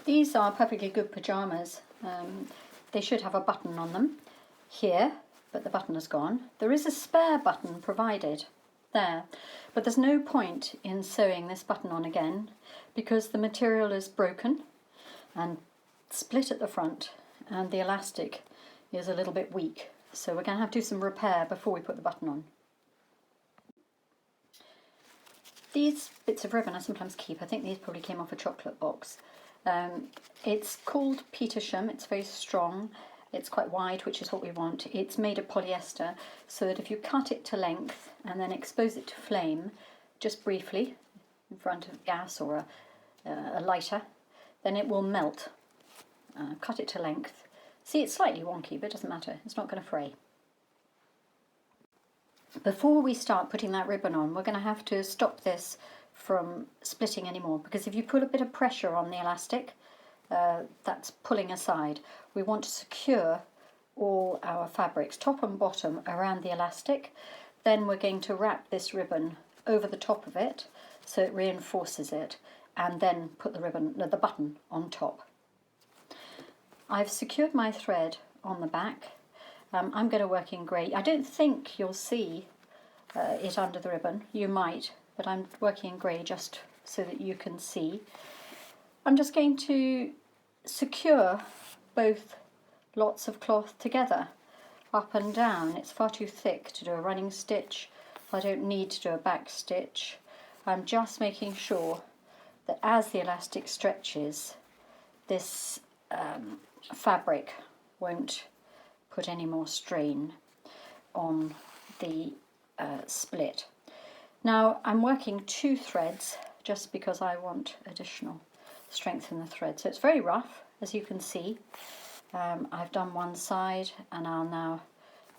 These are perfectly good pyjamas. They should have a button on them here, but the button is gone. There is a spare button provided there, but there's no point in sewing this button on again because the material is broken and split at the front and the elastic is a little bit weak. So we're going to have to do some repair before we put the button on. These bits of ribbon I sometimes keep. I think these probably came off a chocolate box. It's called pyjamas. It's very strong. It's quite wide, which is what we want. It's made of polyester, so that if you cut it to length and then expose it to flame, just briefly, in front of gas or a lighter, then it will melt. Cut it to length. See, it's slightly wonky, but it doesn't matter. It's not going to fray. Before we start putting that ribbon on, we're going to have to stop this from splitting anymore, because if you put a bit of pressure on the elastic, that's pulling aside. We want to secure all our fabrics, top and bottom, around the elastic. Then we're going to wrap this ribbon over the top of it so it reinforces it, and then put the button on top. I've secured my thread on the back. I'm going to work in grey. I don't think you'll see it under the ribbon. You might, but I'm working in grey just so that you can see. I'm just going to secure both lots of cloth together, up and down. It's far too thick to do a running stitch. I don't need to do a back stitch. I'm just making sure that as the elastic stretches, this fabric won't put any more strain on the split. Now I'm working 2 threads just because I want additional strength in the thread. So it's very rough, as you can see. I've done one side and I'll now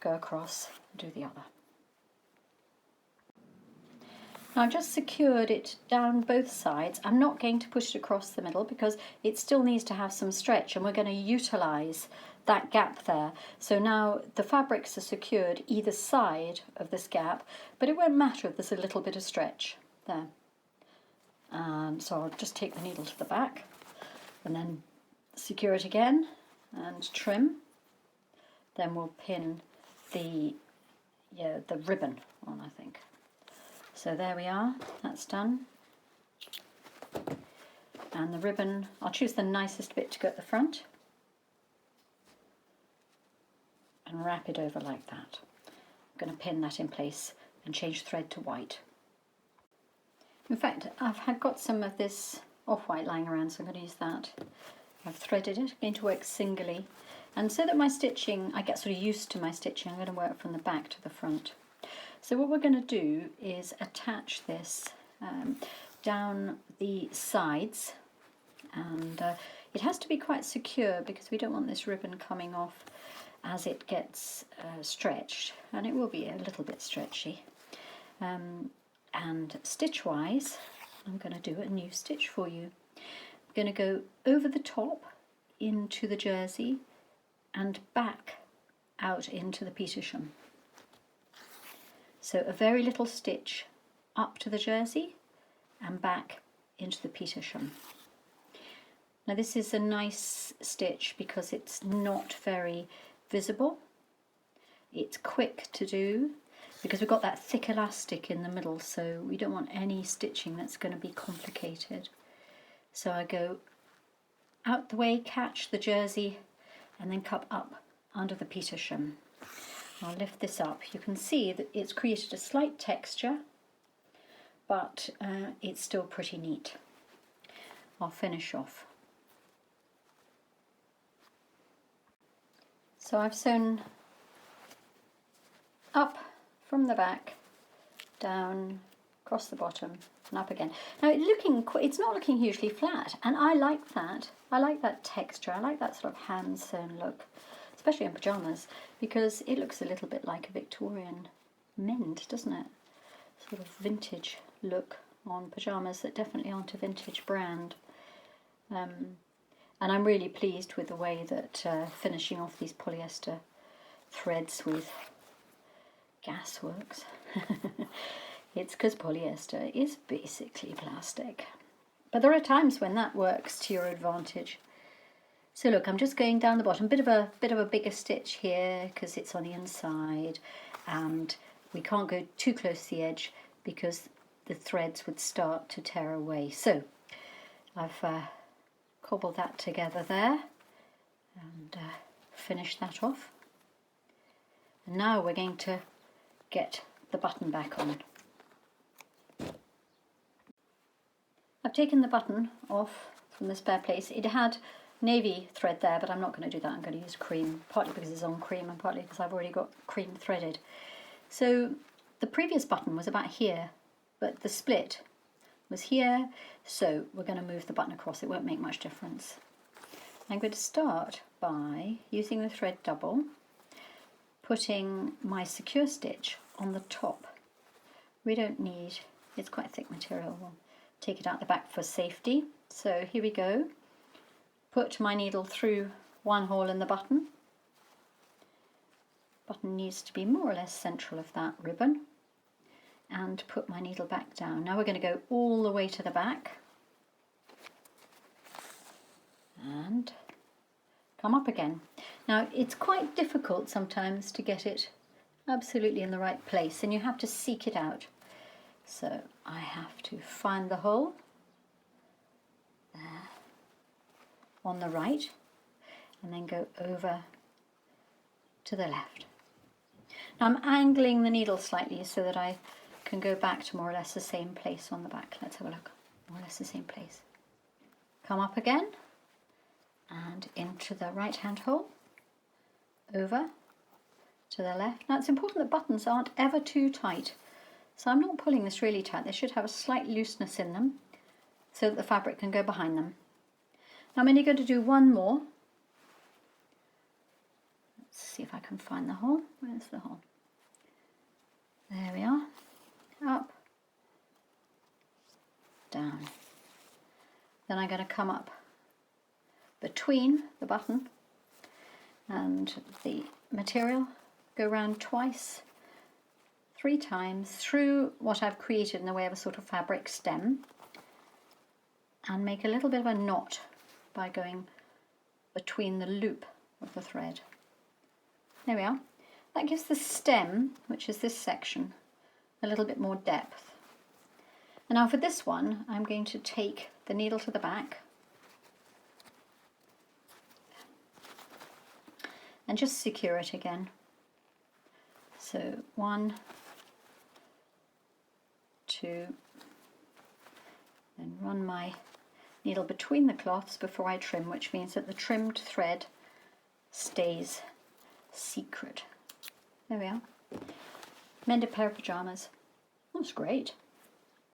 go across and do the other. Now I've just secured it down both sides. I'm not going to push it across the middle because it still needs to have some stretch, and we're going to utilise that gap there. So now the fabrics are secured either side of this gap, but it won't matter if there's a little bit of stretch there. And so I'll just take the needle to the back and then secure it again and trim. Then we'll pin the ribbon on, I think. So there we are, that's done. And the ribbon, I'll choose the nicest bit to go at the front and wrap it over like that. I'm going to pin that in place and change thread to white. In fact, I've got some of this off-white lying around, so I'm going to use that. I've threaded it. I'm going to work singly. And so that my stitching, I get sort of used to my stitching, I'm going to work from the back to the front. So what we're going to do is attach this down the sides, and it has to be quite secure because we don't want this ribbon coming off as it gets stretched, and it will be a little bit stretchy. And stitch-wise, I'm going to do a new stitch for you. I'm going to go over the top into the jersey and back out into the pyjama. So a very little stitch up to the jersey and back into the pyjama. Now this is a nice stitch because it's not very visible. It's quick to do because we've got that thick elastic in the middle, so we don't want any stitching that's going to be complicated. So I go out the way, catch the jersey, and then cut up under the pyjama. I'll lift this up. You can see that it's created a slight texture, but it's still pretty neat. I'll finish off. So I've sewn up from the back, down, across the bottom, and up again. Now it's not looking hugely flat, and I like that. I like that texture. I like that sort of hand-sewn look, especially in pyjamas, because it looks a little bit like a Victorian mend, doesn't it? Sort of vintage look on pyjamas that definitely aren't a vintage brand. And I'm really pleased with the way that finishing off these polyester threads with gas works. It's because polyester is basically plastic. But there are times when that works to your advantage. So look, I'm just going down the bottom, bit of a bigger stitch here because it's on the inside, and we can't go too close to the edge because the threads would start to tear away. So I've cobbled that together there and finished that off. And now we're going to get the button back on. I've taken the button off from the spare place. It had navy thread there, but I'm not going to do that. I'm going to use cream, partly because it's on cream and partly because I've already got cream threaded. So the previous button was about here, but the split was here, so we're going to move the button across. It won't make much difference. I'm going to start by using the thread double, putting my secure stitch on the top. We don't need, it's quite thick material, we'll take it out the back for safety. So here we go. Put my needle through one hole in the button. Button needs to be more or less central of that ribbon. And put my needle back down. Now we're going to go all the way to the back. And come up again. Now it's quite difficult sometimes to get it absolutely in the right place, and you have to seek it out. So I have to find the hole there on the right and then go over to the left. Now I'm angling the needle slightly so that I can go back to more or less the same place on the back. Let's have a look. More or less the same place. Come up again and into the right hand hole, over to the left. Now it's important that buttons aren't ever too tight, so I'm not pulling this really tight. They should have a slight looseness in them so that the fabric can go behind them. Now I'm only going to do one more. Let's see if I can find the hole. Where's the hole? There we are. Up, down. Then I'm going to come up between the button and the material, go round twice, 3 times through what I've created in the way of a sort of fabric stem, and make a little bit of a knot by going between the loop of the thread. There we are. That gives the stem, which is this section, a little bit more depth. And now for this one, I'm going to take the needle to the back and just secure it again. So 1, 2, then run my needle between the cloths before I trim, which means that the trimmed thread stays secret. There we are. Mended pair of pyjamas. That's great.